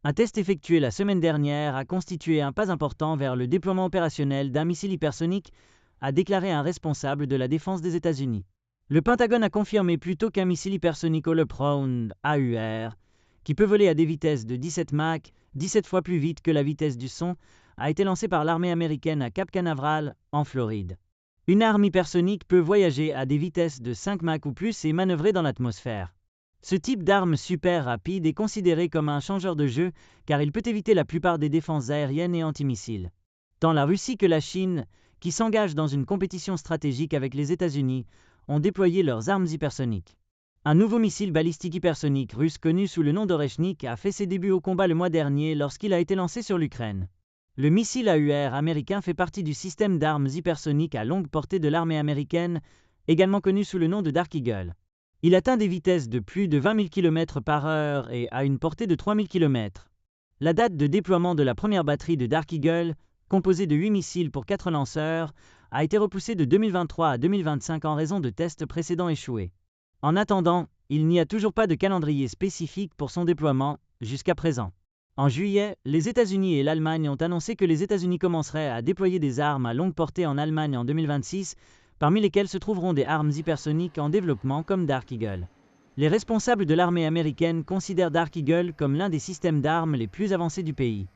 Un test effectué la semaine dernière a constitué un pas important vers le déploiement opérationnel d'un missile hypersonique, a déclaré un responsable de la défense des États-Unis. Le Pentagone a confirmé plus tôt qu'un missile hypersonique Hollow Round AUR, qui peut voler à des vitesses de 17 Mach, 17 fois plus vite que la vitesse du son, a été lancé par l'armée américaine à Cap Canaveral, en Floride. Une arme hypersonique peut voyager à des vitesses de 5 Mach ou plus et manœuvrer dans l'atmosphère. Ce type d'arme super rapide est considéré comme un changeur de jeu car il peut éviter la plupart des défenses aériennes et antimissiles. Tant la Russie que la Chine, qui s'engagent dans une compétition stratégique avec les États-Unis, ont déployé leurs armes hypersoniques. Un nouveau missile balistique hypersonique russe connu sous le nom d'Oreshnik a fait ses débuts au combat le mois dernier lorsqu'il a été lancé sur l'Ukraine. Le missile AUR américain fait partie du système d'armes hypersoniques à longue portée de l'armée américaine, également connu sous le nom de Dark Eagle. Il atteint des vitesses de plus de 20 000 km/h et a une portée de 3 000 km. La date de déploiement de la première batterie de Dark Eagle, composée de 8 missiles pour 4 lanceurs, a été repoussée de 2023 à 2025 en raison de tests précédents échoués. En attendant, il n'y a toujours pas de calendrier spécifique pour son déploiement, jusqu'à présent. En juillet, les États-Unis et l'Allemagne ont annoncé que les États-Unis commenceraient à déployer des armes à longue portée en Allemagne en 2026, parmi lesquelles se trouveront des armes hypersoniques en développement comme Dark Eagle. Les responsables de l'armée américaine considèrent Dark Eagle comme l'un des systèmes d'armes les plus avancés du pays.